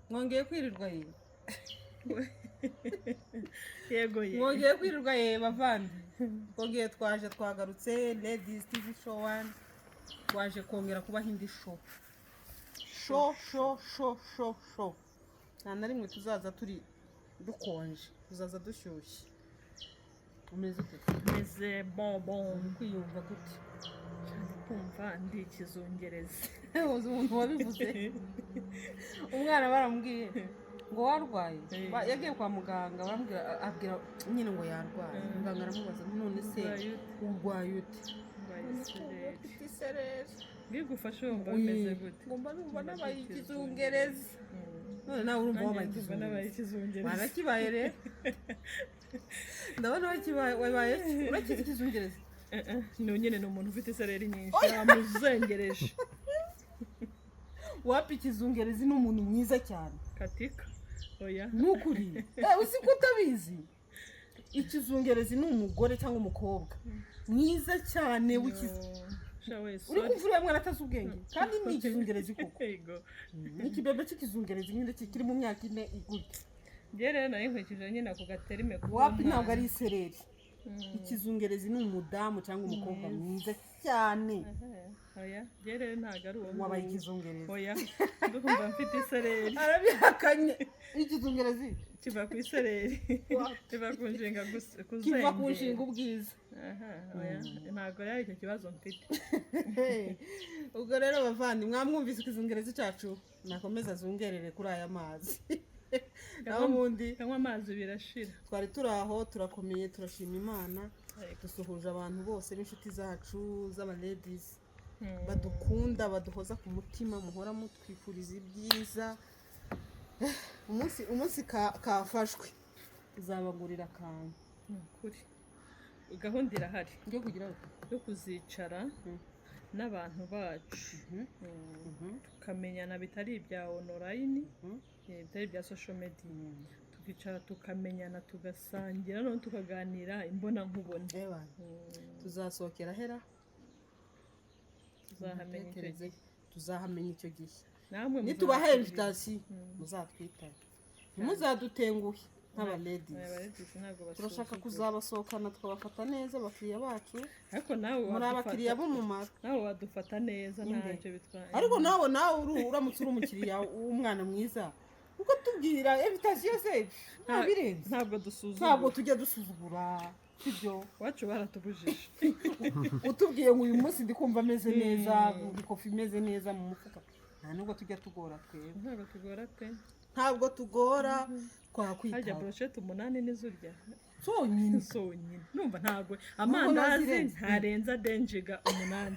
mwongeye kwirirwa ye yego ye mwongeye kwirirwa ye bavandi twongeye twagarutse Ladies TV show 1 twaje kongera kubaha indi show nta na rimwe tuzaza turi dukonje tuzaza dushyushye umeze ute meze bon kwiyumva gute kumva ndi ikizungereza uzi umuntu wabivuze umwana baramubwiye ngo warwaye yagiye kwa muganga baramubwira abwira nyine ngo yarwaye muganga aramubaza none se urwaye ute ufite isereri bigufasha wumva bimeze gute ngomba numva nabaye ikizungereza none nawe urumva wabaye ikizungereza warakibaye rero ndabona wabaye urakize ikizungereza nyine ni umuntu ufite isereri nyinshi yamuzengereje wapi ikizungerezi ni umuntu mwiza cyane katika oya nukuri uzi ko utabizi ikizungerezi ni umugore cyangwa umukobwa mwiza cyane uri kumvura ya mwana atazi ubwenge kandi ni ikizungerezi koko n'ikibebe cy'ikizungerezi nyine kiri mu myaka 4 igute rero nayo nkwikije nyine ako gaterime wapi ntabwo ari isereri ikizungerezi ni umudamu cyangwa umukobwa mwiza cyane oya rero ntabwo ari uwo wabaye ikizungerezi oya ndumva mfite isereri arabihakanye ikizungerezi kiva ku isereri kiva ku nshinga kuzenga kiva ku nshinga ubwiza oya ntabwo rero icyo kibazo mfite ubwo rero bavandi mwamwumvise ikizungerezi cyacu nakomeza azungerere kuri aya mazi naho ubundi kanywa amazi birashira twari turi aho turakomeye turashima Imana dusuhuje abantu bose b'inshuti zacu z'aba ladies badukunda baduhoza ku mutima muhora mutwifuriza ibyiza umunsi kafashwe uzabagurira akantu kuri gahunda irahari yo kugira yo kuzicara n'abantu bacu tukamenyana bitari ibya online bitari ibya social media tukicara tukamenyana tugasangira none tukaganira imbona nkubone tuzasohokera hera tuzahamenya icyo gihe nitubaha invitation muzatwitaye ntimuzadutenguhe nk'aba ladies turashaka kuzabasohokana tukabafata neza abakiriya bacu ariko nawe muri abakiriya b'umumaro nawe wadufata neza ntacyo bitwaye ariko nawe uramutse uri umukiriya w'umwana mwiza uko tubwira invitation se ntabirenze ntabwo tujya dusuzugura sibyo wacu baratubujije utubwiye ngo uyu munsi ndikumva ameze neza ikofi imeze neza mu mufuka nta nubwo tujya tugora twebwe ntabwo tugora twakwita hajya brochette 8 nizurya sonyine numva ntabwo amandazi ntarenza denjiga 8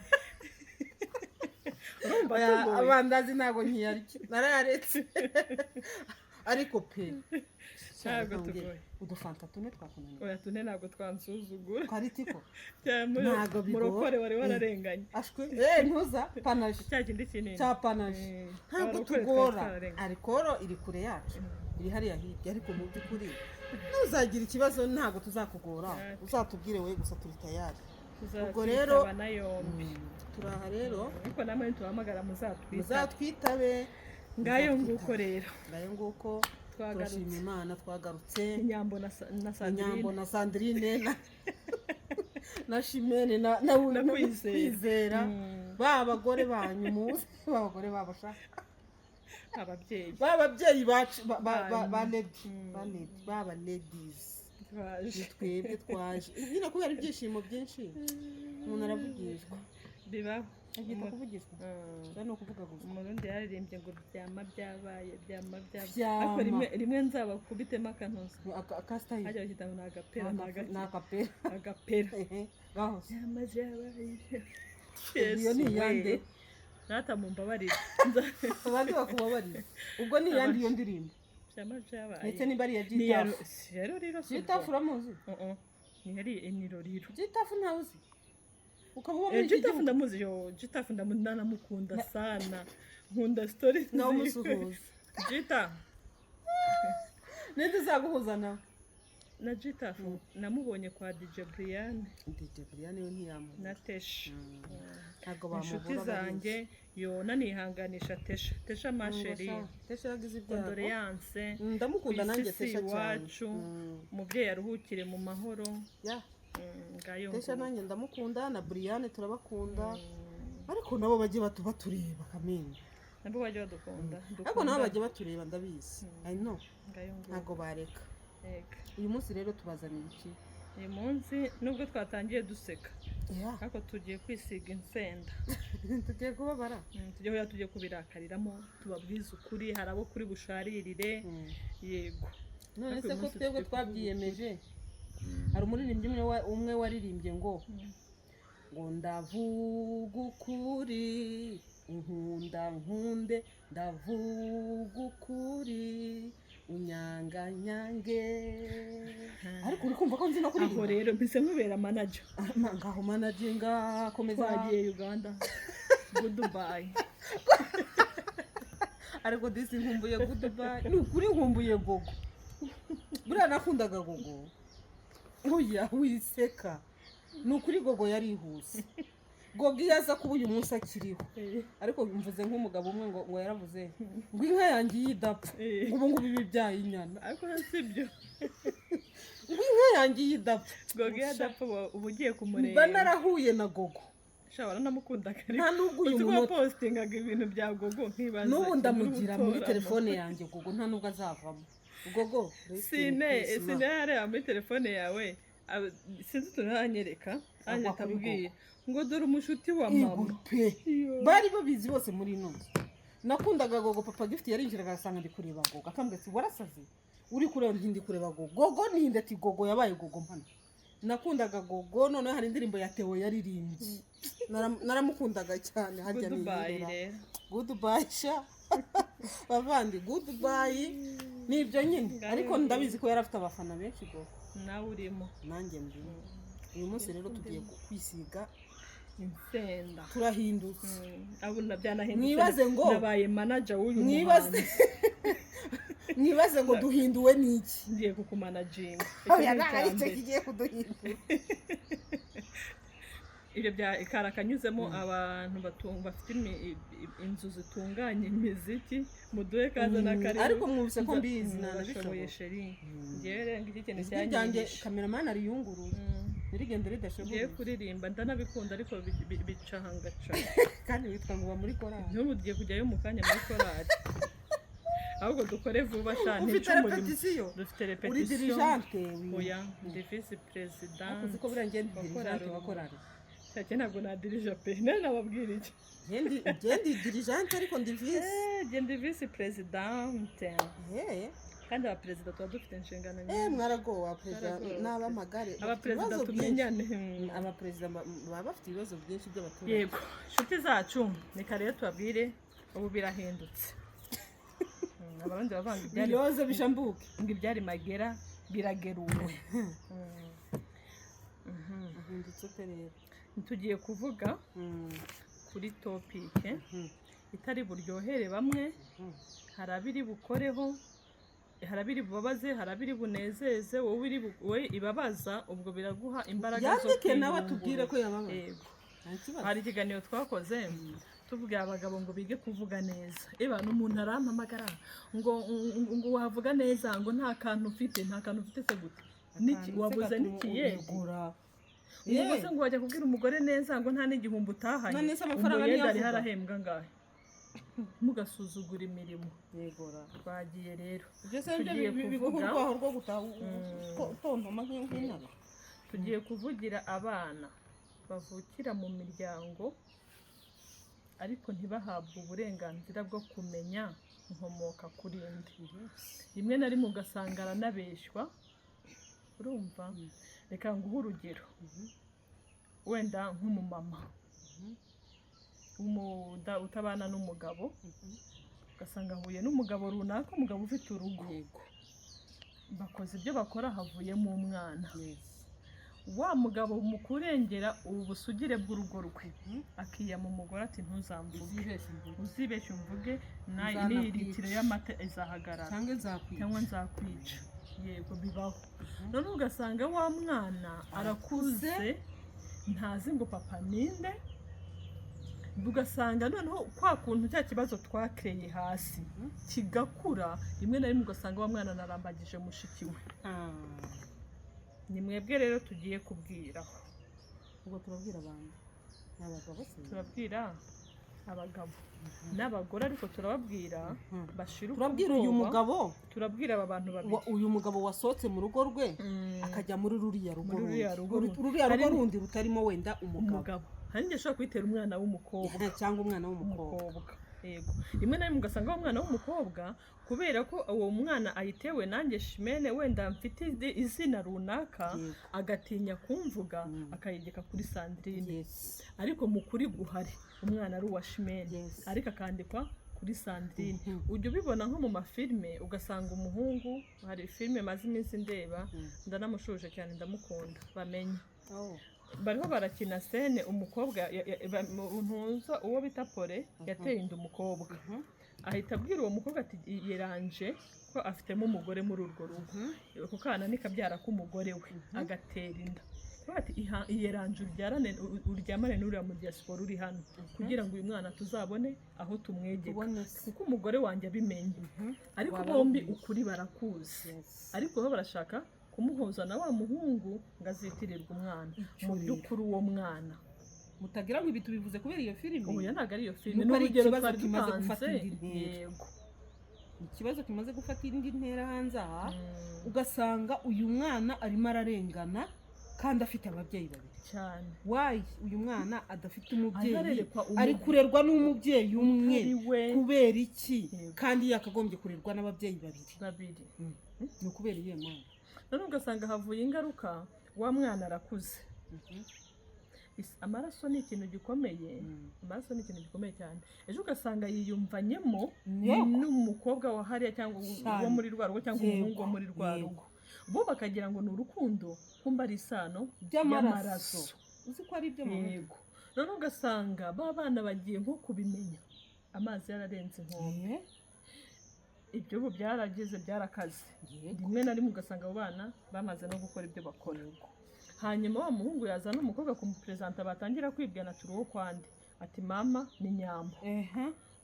urumva abandazi ntabwo nkiyarya narayaretse ariko pe ntabwo tugoye udufanta tune twakunaniye oya tune ntabwo twansuzugura twaritiko ntabwo murokore wari wararenganye ashwe ntuza panaje cya kindi kinini cya panaje ntabwo tugora arikoro iri kure yacu iri hariya hirya ariko mu by'ukuri ntuzagira ikibazo ntabwo tuzakugora uzatubwire we gusa turi tayari ubwo rero turaha rero ariko namwe tuhamagara muzatwitabe ngayo nguko rero ngayo nguko turashima Imana twagarutse Inyambo na Sandrine na Shimene na Kwizera babagore banyu muzi babagore babashaka ababyeyi bacu baba ladies twebwe twaje nyine kubera ibyishimo byinshi umuntu aravugishwa bibaho agita kuvugishwa cyane no kuvuga gusa umurundi yaririmbye ngo byama byabaye ariko rimwe nzaba kubitema akantuza akastayi hajya kitamo nagapera gaho byama byabaye iyo ni yande nata mumbabarira abandi bakubabarira ubwo ni yandi iyo ndirimbo byama byabaye ndetse ni bari ya Gitafu uramuzi ni roriro Gitafu ntawuzi Gitafu ndamuzi Gitafu ndamukunda sana nkunda story nawe musuhuza Gita nende zaguhuza nawe na Gitafu namubonye kwa DJ Brian we ntiyamubona na Tesha ntabwo inshuti bamubura zanjye yona nihanganisha Tesha masheri Tesha yagize ibyago Condoleance ndamukunda nanjye Tesha cyane iwacu umubyeyi aruhukire mu mahoro ngayo Tesha nanjye ndamukunda na Brian turabakunda ariko nabo bajye batureba kamenya nabo bajye badukunda ariko nabo bajye batureba ndabizi I know ntabwo bareka uyu munsi rero tubazaniye iki uyu munsi nubwo twatangiye duseka ariko tugiye kwisiga insenda tugiye kubabara tugiye kubirakariramo tubabwiza ukuri hari abo kuri busharirire yego none se ko twebwe twabyiyemeje hari umuririmbyi umwe waririmbye ngo ndavuga ukuri nkunda nkunde ndavuga ukuri unyanganyange ariko uri kumva ko nzi no kuririmba aho rero mpise nkubera manager ngaho managinga komeza twagiye Uganda Goodbye ariko disi nkumbuye Goodbye ni ukuri nkumbuye Gogo buriya nakundaga Gogo oya wiseka ni ukuri Gogo yarihuse Gogo iyo aza kuba uyu munsi akiriho ariko mvuze nk'umugabo umwe ngo yaravuze ngo inka yanjye yidapfa ngo ubu ngubu ibi byaye inyana ariko sibyo ngo inka yanjye yidapfa Gogo yadapfa ubu ugiye kumureba mba narahuye na Gogo shawara namukundaga nta nubwo uyu muntu postingaga ibintu bya Gogo nkibaza n'ubu ndamugira muri telefone yanjye Gogo nta nubwo azavamo Gogo sine yareba muri telefone yawe sinzi tunanyereka atakubwiye ngo dore umushuti wa mama bari babizi bose muri ino nakundaga Gogo papa gift yarinjiraga agasanga ndi kureba Gogo akambwira ati warasaze uri kureba ndi kureba Gogo Gogo ninde ati Gogo yabaye Gogo mpana nakundaga Gogo none hari indirimbo ya Theo yaririmbye naramukundaga cyane hajya Goodbye sha bavandi Goodbye nibyo nyine ariko ndabizi ko yarafite abafana benshi Gogo nawe urimo nanjye ndimo uyu munsi rero tugiye kwisiga insenda turahindutse abuna byanahindutse mwibaze ngo nabaye manager w'uyu muhanzi mwibaze ngo duhinduwe n'iki ngiye kukumanaginga oya nari cyo kigiye kuduhindura ibyo bya karakanyuzemo abantu bafite inzu zitunganya imiziki muduhe kaza na kare ariko mwumvise ko mbizi nanabishoboye sheri ngewe iki kintu cyanjye cameraman ari yunguruye nirigende ridashoboye ngiye kuririmba ndanabikunda ariko bicahangaca kandi witwa ngo muri korali n'ubu tugiye kujyayo mu kanya muri korali ahubwo dukore vuba cyane ufite repetition dufite repetition uri dirigente oya ndi vice president uko birangiye dirigente wa korali cyane ntabwo nadirija pe nababwira iki ndi dirigente ariko ndi vice ndi vice president kandi aba president tuba dufite inshingano nyinshi mwaragowa president n'abamagare aba president tumenyane aba president baba bafite ibibazo byinshi by'abaturage yego inshuti zacu ni kare tubabwire ubu birahindutse abarundi bavanga ibyari yoze bishambuke ngo ibyari magera birageruwe ahindutse rero tugiye kuvuga kuri topike itari buryohere bamwe hari abiri bukoreho hari abiri bubabaze hari abiri bunezeze wowe ibabaza ubwo biraguha imbaraga zo yandike nawe atubwire ko yababaye hari ikiganiro twakoze tuvuga abagabo ngo bige kuvuga neza n'umuntu arampamagara ngo wavuga neza ngo nta kantu ufite se gute wabuze n'ikiyegura umugozi ngo wajya kubwira umugore neza ngo nta n'igihumbi utahanye umuyenda ari harahembwa ngahe mugasuzugura imirimo yegora twagiye rero tugiye kuvugira abana bavukira mu miryango ariko ntibahabwe uburenganzira bwo kumenya inkomoka kuri indi rimwe na rimwe ugasanga aranabeshywa urumva reka nguhe urugero wenda nk'umumama utabana n'umugabo ugasanga ahuye n'umugabo runaka umugabo ufite urugo bakoze ibyo bakora havuyemo umwana wa mugabo mu kurengera ubu busugire bw'urugo rwe akiyama umugore ati ntuzamvuge uzibeshye umvuge n'iyi litiro y'amata izahagarara cyangwa nzakwica yego bibaho none ugasanga wa mwana arakuze ntazi ngo papa ninde, ugasanga noneho kwa kuntu cya kibazo twakreye hasi kigakura, rimwe na rimwe ugasanga wa mwana narambagije mushiki we. Ni mwebwe rero tugiye kubwiraho. Ubwo turabwira abantu n'abagabo se, turabwira abagabo n'abagore, ariko turababwira bashira turabwira uyu mugabo, turabwira aba bantu babiri, uyu mugabo wasohotse mu rugo rwe akajya muri ruriya rugo rundi rutarimo wenda umugabo, hari ngiye ashobora kwitera umwana w'umukobwa cyangwa umwana w'umukobwa. Yego, rimwe na rimwe ugasanga wa mwana w'umukobwa kubera ko uwo mwana ayitewe nanjye Shimene, wenda mfite izina runaka, agatinya kumvuga akayigeka kuri Sandrine, ariko mu kuri guhari umwana ari uwa Shimene, ariko akandikwa kuri Sandrine. Ujya ubibona nko mu mafilme, ugasanga umuhungu, hari filme maze iminsi ndeba ndanamushuje cyane ndamukunda, bamenye bariho barakina scene, umukobwa ntuza uwo bita Pole yateye inda umukobwa, ahita abwira uwo mukobwa ati yeranje ko afitemo umugore muri urwo rugo, ako kana nikabyara k'umugore we, agatera inda ati yeranje uryamane n'uriya mu diaspora uri hano, kugira ngo uyu mwana tuzabone aho tumwegeka, kuko umugore wanjye abimenye. Ariko bombi ukuri barakuzi, ariko bo barashaka kumuhuza na wa muhungu ngo azitirirwe umwana. Mu by'ukuri uwo mwana mutagira ngo ibi tubivuze kubera iyo filime, oya ntabwo ari iyo filime, n'urugero twari dutanze. Yego, ikibazo kimaze gufata indi ntera hanze aha, ugasanga uyu mwana arimo ararengana kandi afite ababyeyi babiri cyane. Wayi uyu mwana adafite umubyeyi, ari kurerwa n'umubyeyi umwe, kubera iki? Kandi yakagombye kurerwa n'ababyeyi babiri. Ni ukubera iyo mpamvu. None ugasanga havuye ingaruka, wa mwana arakuze. Amaraso ni ikintu gikomeye, amaraso ni ikintu gikomeye cyane. Ejo ugasanga yiyumvanyemo n'umukobwa wa hariya cyangwa uwo muri rwa rugo cyangwa umuhungu wo muri rwa rugo, bo bakagira ngo ni urukundo, kumba ari isano y'amaraso. Uzi ko ari ibyo mu yego. None ugasanga ba bana bagiye nko kubimenya, amazi yararenze inkombe. Ibyo ubu byarageze byarakaze, rimwe na rimwe ugasanga abo bana bamaze no gukora ibyo bakora. Hanyuma wa muhungu yazana umukobwa kumupresenta, batangira kwibwira turi uwo kwande, ati mama ni Nyambo,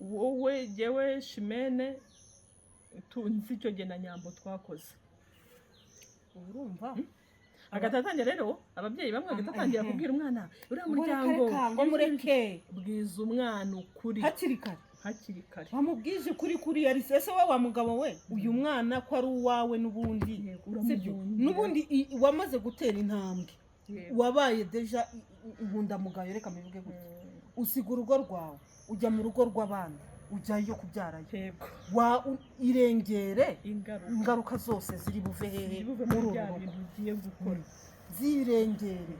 wowe jyewe Shimene tunzi icyo gihe na Nyambo twakoze. Urumva agatatangira rero ababyeyi bamwe agatatangira kubwira umwana uriya muryango ngo mureke, bwiza umwana ukuri hakiri kare, wamubwije kuri yari ese we wa mugabo we, uyu mwana ko ari uwawe n'ubundi wamaze gutera intambwe, wabaye deja inkundamugayo, reka mbivuge gutya, usiga urugo rwawe ujya mu rugo rw'abandi, ujyayo kubyarayo, irengere ingaruka zose ziri buve hehe muri uru rugo, ugiye gukora zirengere.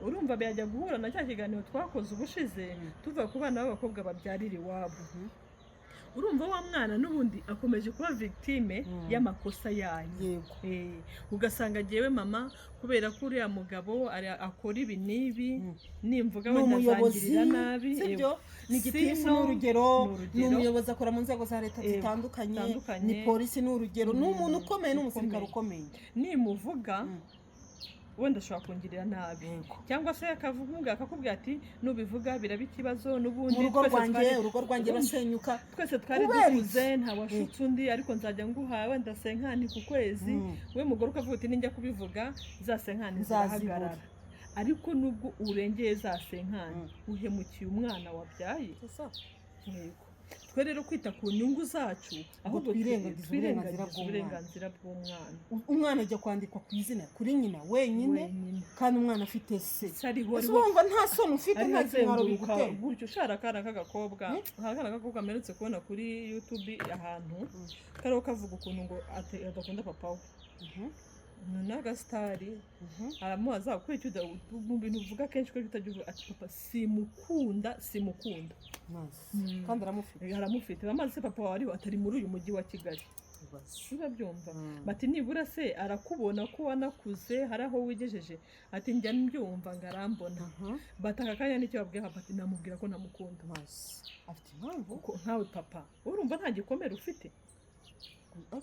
Urumva byajya guhura na cya kiganiro twakoze ubushize tuva ku bana b'abakobwa babyarira iwabo. Urumva wa mwana n'ubundi akomeje kuba victime y'amakosa yanyu. Ugasanga agiyewe mama kubera ko uriya mugabo akora ibi n'ibi, nimvuga wazangirira nabi, sibyo? Ni igitifu n'urugero, ni umuyobozi akora mu nzego za leta zitandukanye, ni polisi n'urugero, ni umuntu ukomeye, n'umusirikare ukomeye, nimuvuga wenda ashobora kungirira nabi, cyangwa se akakubwira ati nubivuga biraba ikibazo, n'ubundi urugo rwanjye basenyuka, twese twari dukuze, nta washutse undi, ariko nzajya nguha wenda senkani ku kwezi, we mugore ukavuga uti ninjya kubivuga za senkani zirahagarara. Ariko nubwo urengeye za senkani uhemukiye umwana wabyaye. Yego, twe rero kwita ku nyungu zacu, ahubwo twirengagiza uburenganzira bw'umwana. Umwana ajya kwandikwa ku izina kuri nyina wenyine, kandi umwana afite se, wumva nta soni ufite, nta kimwaro bigutera gutyo. Ushara akana k'agakobwa, akana k'agakobwa mperutse kubona kuri YouTube ahantu, kariho kavuga ukuntu ngo adakunda papa we, n'agasitari aramubaza kuri icyo mu bintu uvuga kenshi ko utagira, ati papa simukunda kandi aramufite bamaze se papa wari atari muri uyu mujyi wa Kigali. Urabyumva, bati nibura se arakubona ko wanakuze hari aho wigejeje, ati njya mbyumva ngarambona, bataka kanya n'icyo babwiye bati namubwira ko namukunda. Afite impamvu ko nkawe papa urumva nta gikomere ufite.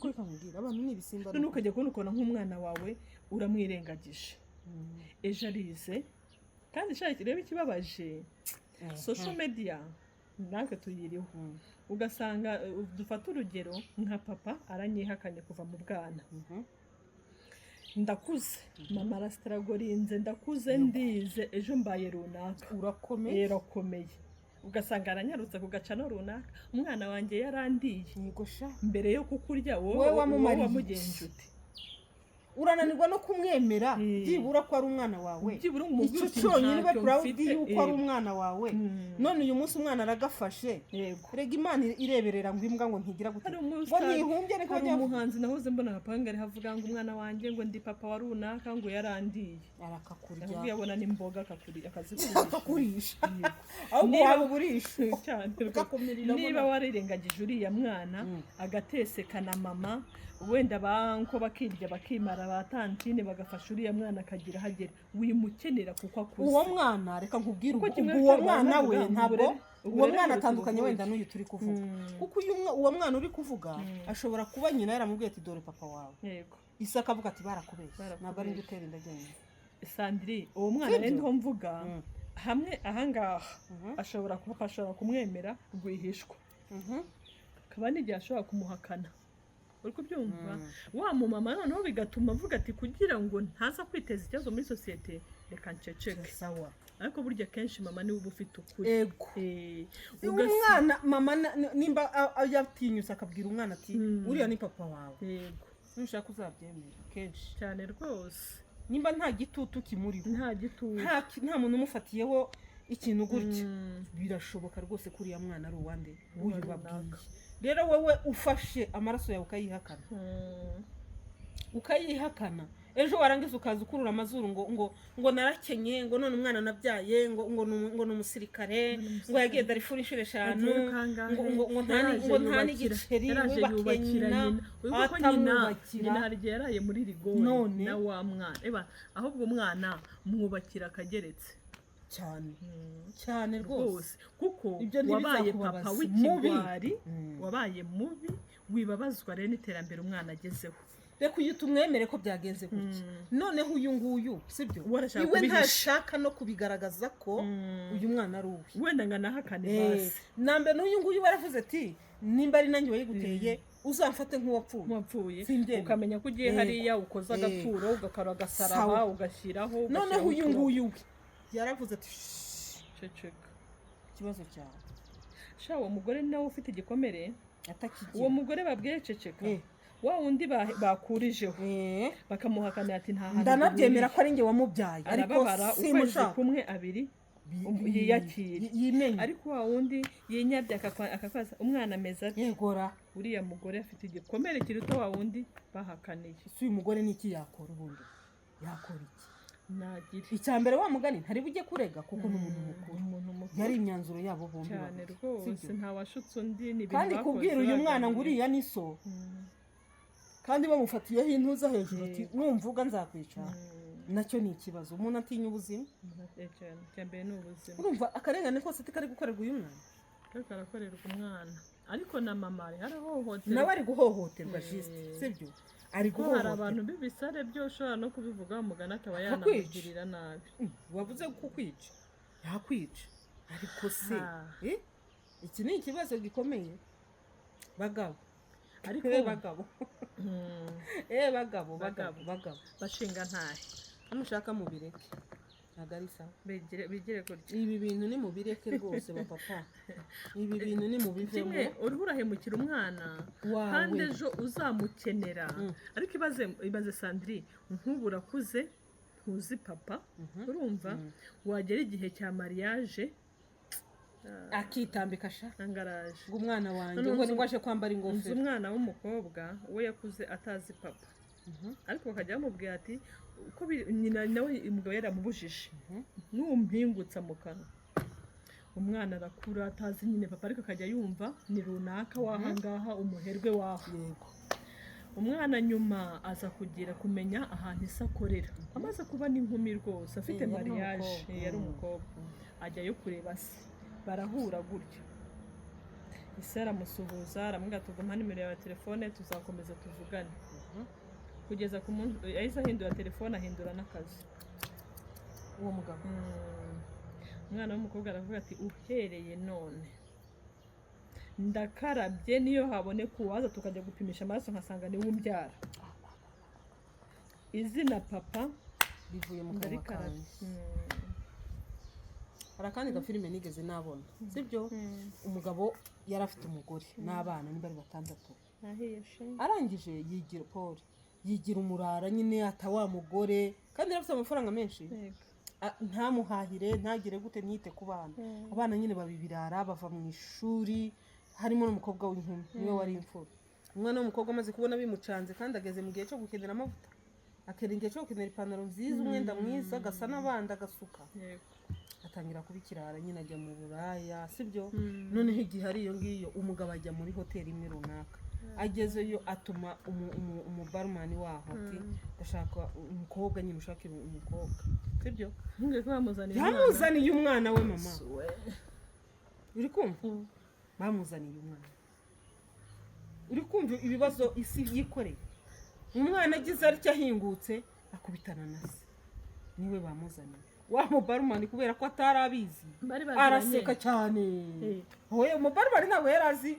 ariko reka nkubwire abantu ni ibisimba none ukajya kubona ukabona nk'umwana wawe uramwirengagije ejo arize kandi shaka reba ikibabaje social media natwe tuyiriho ugasanga dufata urugero nka papa aranyihakanye kuva mu bwana ndakuze mama arasitaragorinze ndakuze ndize ejo mbaye runaka urakomeye ugasanga aranyarutse ku gacano runaka umwana wanjye yarandiye mbere yo kukurya wowe wamugenje ute urananirwa no kumwemera byibura ko ari umwana wawe icyo cyonyine ube proud yuko ari umwana wawe none uyu munsi umwana aragafashe rega Imana ireberera ngo imbwa ngo ntigira gute ngo nihumbye niko ajya umuhanzi nahoze mbona hapangari havuga ngo umwana wanjye ngo ndi papa wa runaka ngo yarandiye arakakurya yabona n'imboga akakurisha ahubwo waba uburisha cyane niba warirengagije uriya mwana agatesekana mama wenda banko bakirya bakimara batantine bagafasha uriya mwana akagira hagera wimukenera kuko akuze uwo mwana reka nkubwire uwo mwana we ntabwo uwo mwana atandukanye wenda n'uyu turi kuvuga kuko uwo mwana uri kuvuga ashobora kuba nyina yaramubwiye ati dore papa wawe yego isa akavuga ati barakubeshya ntabwo ari gutera indagenda Sandrine uwo mwana rero mvuga hamwe ahangaha ashobora kumwemera rwihishwa kaba n'igihe ashobora kumuhakana uri kubyumva wa mumama noneho bigatuma avuga ati kugira ngo ntaza kwiteza ikibazo muri sosiyete reka nceceke sawa ariko burya kenshi mama niwe uba ufite ukuri umwana mama nimba yatinyutse akabwira umwana ati uriya ni papa wawe yego nushaka uzabyemera kenshi cyane rwose nimba nta gitutu kimuriho nta muntu umufatiyeho ikintu gutya birashoboka rwose ko uriya mwana ari uwande uyu babwiye rero wowe ufashe amaraso yawe ukayihakana ejo warangiza ukaza ukurura amazuru ngo narakenye ngo none umwana nabyaye ngo ni umusirikare ngo yagiye Darifuru inshuro 5 ngo nta n'igiceri we bakenyina atamwubakira hari igihe yaraye muri rigori na wa mwana ahubwo umwana mwubakira akageretse cyane rwose kuko wabaye papa w'ikigwari wabaye mubi wibabazwa rero n'iterambere umwana agezeho reka uyu tumwemere ko byagenze gutya noneho uyu nguyu sibyo iwe ntashaka no kubigaragaza ko uyu mwana ari uwe wenda ngo anahakane basi nambe n'uyu nguyu waravuze ati nimba ari nanjye wayiguteye uzamfate nk'uwapfuye ukamenya ko ugiye hariya ukoza agaturo ugakara agasaraba ugashyiraho noneho uyu nguyu we yaravuze ati ceceka ikibazo cyawe uwo mugore nawe ufite igikomere atakigira uwo mugore babwiye ceceka wa wundi bakurijeho bakamuhakana ati nta hantu ndanabyemera ko ari njye wamubyaye ariko ukwezi kumwe abiri yiyakira ariko wa wundi yinyabye akakwaza umwana ameza yegora uriya mugore afite igikomere kiruta wa wundi bahakaniye uyu mugore niki yakora ubundi yakora iki nagira icyambere wa mugani ntari bujye kurega kuko n'umuntu mukuru yari imyanzuro yabo bombi cyane rwose nta washutse undi ni kandi kubwira uyu mwana ngo uriya ni so kandi bamufatiyeho intuza hejuru ati numvuga nzakwica nacyo ni ikibazo umuntu atinya ubuzima cyambere ni ubuzima urumva akarengane kose kari gukorerwa uyu mwana karakorerwa umwana ariko na mama arahohoterwa nawe ari guhohoterwa jisite sibyo ariko hari abantu b'ibisare byo ushobora no kubivuga umugana akaba yanamugirira nabi wavuze kukwica yakwica ariko se iki ni ikibazo gikomeye bagabo ariko bagabo bagabo bashinga ntahe hano ushaka mubireke ntabwo ari sawa bigire kurya ibi bintu ni mubireke rwose papa ibi bintu ni mubivemo uriho urahemukira umwana kandi ejo uzamukenera ariko ibaze Sandrine nk'ubu urakuze ntuzi papa urumva wagera igihe cya mariage akitambika angaraje ngo umwana wanjye ngo ni ngwaje kwambara ingofero umwana w'umukobwa we yakuze atazi papa ariko bakajya bamubwira ati uko nyina nawe umugabo yaramubujije n'umpingutsa mu kanwa umwana arakura atazi nyine papa ariko akajya yumva ni runaka wahangaha umuherwe waho yego umwana nyuma aza kugira kumenya ahantu isa akorera amaze kuba n'inkumi rwose afite mariage yari umukobwa ajyayo kureba se barahura gutyo ise aramusuhuza aramubwira tuguma nimero yawe ya telefone tuzakomeza tuvugane kugeza ku munsi yahise ahindura telefone ahindura n'akazi uwo mugabo umwana w'umukobwa aravuga ati uhereye none ndakarabye niyo haboneka uwaza tukajya gupimisha amaraso nkasanga niwe umbyara izina papa bivuye mu kanwa kanjye hari akandi gafilime nigeze nabona sibyo umugabo yari afite umugore n'abana niba ari 6 arangije yigira Paul yigira umurara nyine ata wa mugore kandi yari afite amafaranga menshi ntamuhahire ntagire gute ntiyite ku bana abana nyine babibirara bava mu ishuri harimo n'umukobwa w'inkumi niwe wari imfura umwana w'umukobwa amaze kubona bimucanze kandi ageze mu gihe cyo gukenera amavuta akera igihe cyo gukenera ipantaro nziza umwenda mwiza agasa n'abandi agasuka atangira kubikirara nyine ajya mu buraya sibyo noneho igihe ari iyo ngiyo umugabo ajya muri hoteli imwe runaka agezeyo atuma umubarumani waho ati ndashaka umukobwa nyine ushakira umukobwa sibyo yamuzaniye umwana we mama uri kumva bamuzaniye umwana uri kumva ibibazo isi yikoreye umwana agize atya ahingutse akubitana na se niwe bamuzaniye wa mubarumani kubera ko atarabizi araseka cyane hoye umubarumani ntabwo yarazi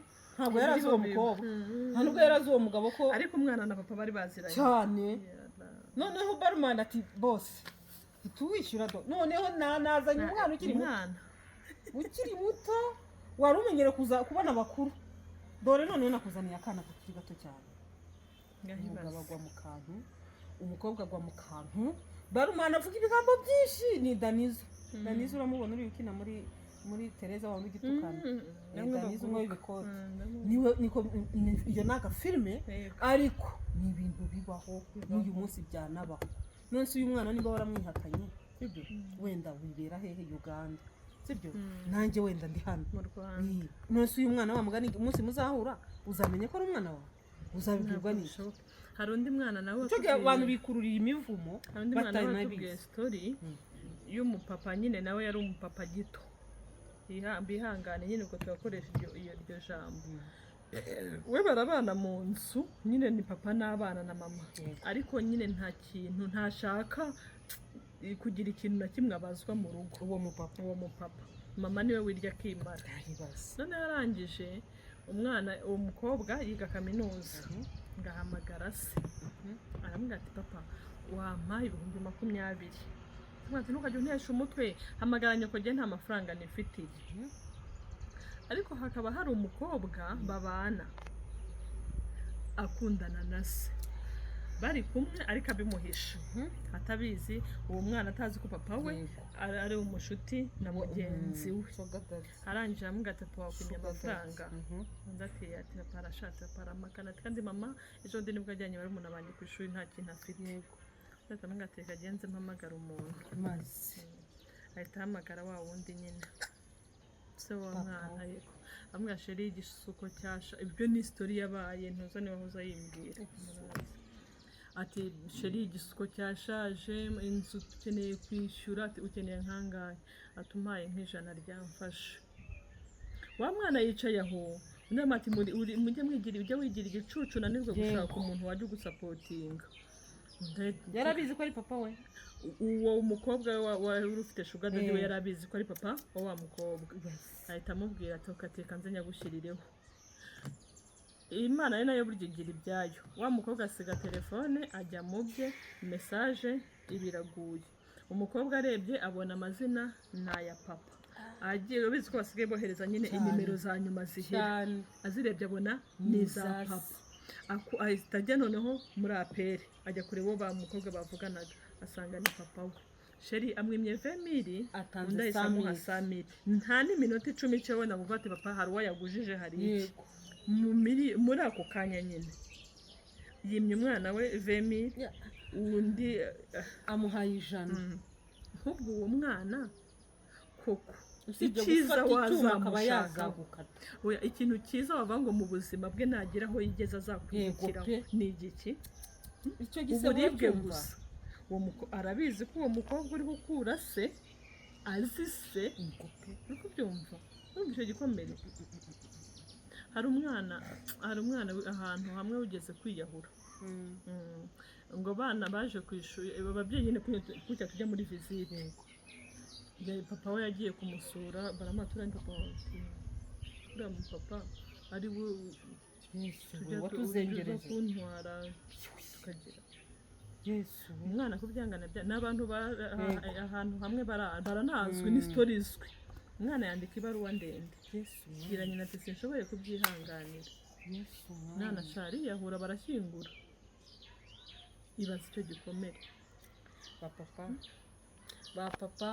uwo mukobwa nta nubwo yarazi uwo mugabo ko ariko umwana na papa bari baziranye cyane noneho barumani ati bose tuwishyura do noneho nazanye umwana ukiri muto wari umenyere kubona abakuru dore noneho nakuzaniye akana kakiri gato cyane umugabo agwa mu kantu umukobwa agwa mu kantu barumana avuga ibigambo byinshi ni Danizo uramubona uri ukina muri Tereza wa Mugitukana Danizo umwe w'ibikoti niwe niko iyo naga filme ariko ni ibintu bibaho n'uyu munsi byanabaho nonse uyu mwana niba waramwihakanye sibyo wenda wibera hehe Uganda sibyo nanjye wenda ndi hano mu Rwanda nonse uyu mwana wa mugani umunsi muzahura uzamenye ko ari umwana wawe uzabibwirwa n'iki hari undi mwana nawe cyo abantu bikururira imivumo batanabiye story y'umupapa nyine nawe yari umupapa gito bihangane nyine uko twakoresha iryo jambo we barabana mu nzu nyine ni papa n'abana na mama ariko nyine nta kintu ntashaka kugira ikintu na kimwe abazwa mu rugo uwo mupapa mama niwe wirya akimara none yarangije umwana uwo mukobwa yiga kaminuza ngahamagara se aramubwira ati papa wampaye 20,000 ati ntukajya untesha umutwe hamagara nyoko nta mafaranga nifitiye ariko hakaba hari umukobwa babana akundana na se bari kumwe ariko abimuhisha atabizi uwo mwana atazi ko papa we ari umushuti na mugenzi we arangije amubwira ati papa wakwimye amafaranga ati papa arashatse paramakana kandi mama ejo ndi nibwo ajyanye bari umuntu abanye ku ishuri nta kintu afite ati amubwira ati kagenze mpamagara umuntu mazi ahita ahamagara wa wundi nyine se wa mwana yego amubwira sheri igisuko cyasha ibyo ni story yabaye ntuzo niwe wahoze yimbwira ati sheri igisuko cyashaje inzu ukeneye kwishyura ati ukeneye nkangahe atumaye nk'ijana ryamfashe wa mwana yicaye aho ndema ati mujye wigira igicucu nanizwe gushaka umuntu wajya ugusapotinga yarabizi ko ari papa we uwo umukobwa wari ufite sugar daddy we yarabizi ko ari papa wa mukobwa ahita amubwira ati ukateka nze nyagushyirireho Imana ari nayo buryo igira ibyayo wa mukobwa asiga telefone ajya mu bye message ibiraguye umukobwa arebye abona amazina n'aya papa agiye ubizi ko basigaye bohereza nyine inimero za nyuma zihera azirebye abona niza papa ahita ajya noneho muri apere ajya kureba uwo ba mukobwa bavuganaga asanga ni papa we sheri amwimye 20,000 atanze undi amuha 100,000 nta n'iminota 10 cyo bona kuvuga ati papa hari uwo yagujije hari muri ako kanya nyine yimye umwana we 20,000 undi amuhaye 100 nk'ubwo uwo mwana koko icyiza wazamushaka oya ikintu cyiza wava ngo mu buzima bwe nagira aho yigeze azakwibukiraho ni igiki icyo gisebo gusa arabizi ko uwo mukobwa uri gukura se azi se uri kubyumva icyo gikomere hari umwana ahantu hamwe ugeze kwiyahura. Ngo abana baje ku ishuri, ababyeyi nyine kujya tujya muri visite, papa we yagiye kumusura, baramatura ni papa uriya mupapa ari we watuzengereje kuntwara tukagira umwana kubyangana n'abantu ahantu hamwe baranazwi n'isitori izwi. Umwana yandika ibaruwa ndende bwira nyina ati sinshoboye kubyihanganira. Umwana ashari yahura barashyingura. Ibaza icyo gikomere. Ba papa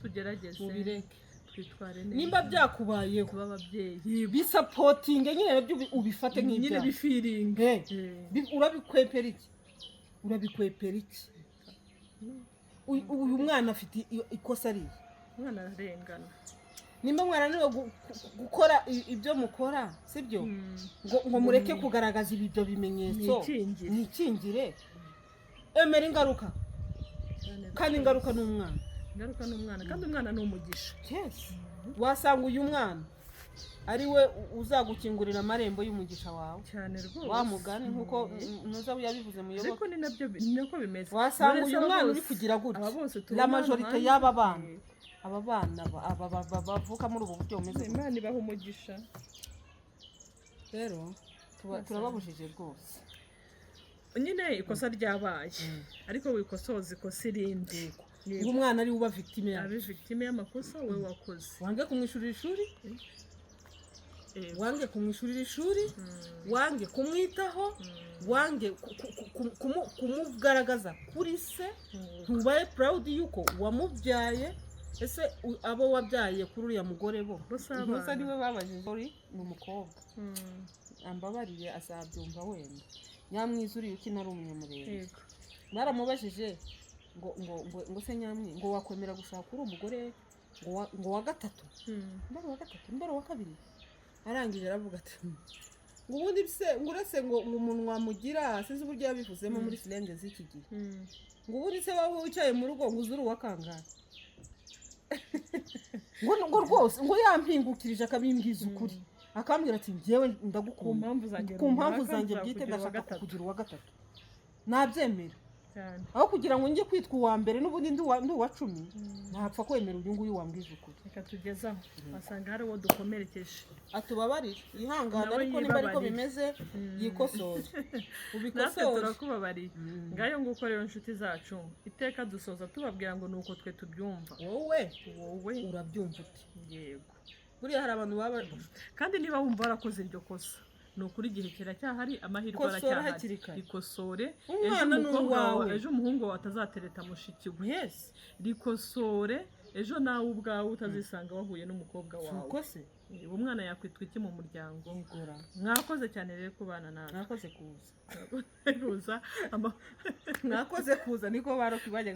tugerageze mubireke twitware neza. nimba byakubayeho kuba ababyeyi bisapotinge nyine nabyo ubifate nyine nk'ibyaha. bifiringe. Urabikwepera iki uyu mwana afite ikosa ari umwana ararengana. nimba mwarananiwe gukora ibyo mukora sibyo ngo mureke kugaragaza ibyo bimenyetso nikingire emera ingaruka kandi ingaruka ni umwana kandi umwana ni umugisha. wasanga uyu mwana ari we uzagukingurira amarembo y'umugisha wawe cyane rwose. wamugane nkuko nuza yabivuze muyoboke, ariko ni nako bimeze. wasanga uyu mwana uri kugira gutya la majorite y'aba bana bavuka muri ubu buryo bumeze. Imana ibaha umugisha. Rero turababujije rwose nyine ikosa ryabaye ariko wikosoza ikosa irindi. uyu mwana ari uba victime y'amakosa we wakoze. wange kumwishurira ishuri, wange kumwishurira ishuri, wange kumwitaho, wange kumugaragaza kuri se, ntubaye proud yuko wamubyaye. Ese abo wabyaye kuri uriya mugore bo ntusa niwe babajije uri ni umukobwa ambabariye azabyumva wenda nyamwizuriye uki nari umunyamurenge baramubajije ngo se nyamwi ngo wakwemera gushaka uri umugore ngo wa gatatu mbere wa kabiri. Arangije aravuga ati ngo ubundi se ngo uretse ngo umuntu wamugira sinzi uburyo yabivuzemo muri silenge z'iki gihe ngo ubundi se wowe wicaye mu rugo ngo uzuri uwa kangahe ngo rwose ngo yampingukirije akabimbwiza ukuri akambwira ati njyewe ndagukunda ku mpamvu zanjye bwite ndashaka kugira uwa gatatu nabyemera aho kugira ngo njye kwitwa uwa mbere n'ubundi ndi uwa 10 ntapfa kwemera uyu nguyu wambwiza ukuri. Reka tugezaho wasanga hari uwo dukomerekeje atubabarire yihangana ariko niba ariko bimeze yikosore ubikosore turakubabariye. Ngayo nguko rero inshuti zacu iteka dusoza tubabwira ngo nuko twe tubyumva. wowe urabyumva uti yego buriya hari abantu baba kandi niba wumva warakoze iryo kosa ni ukuri igihe kiracyahari amahirwe aracyahari. Rikosore ejo umuhungu wawe atazatereta mushiki we. Rikosore ejo nawe ubwawe utazisanga wahuye n'umukobwa wawe. Umwana yakwitwa iki mu muryango. Mwakoze cyane rero kubana nawe. Mwakoze kuza niko barokibajyaga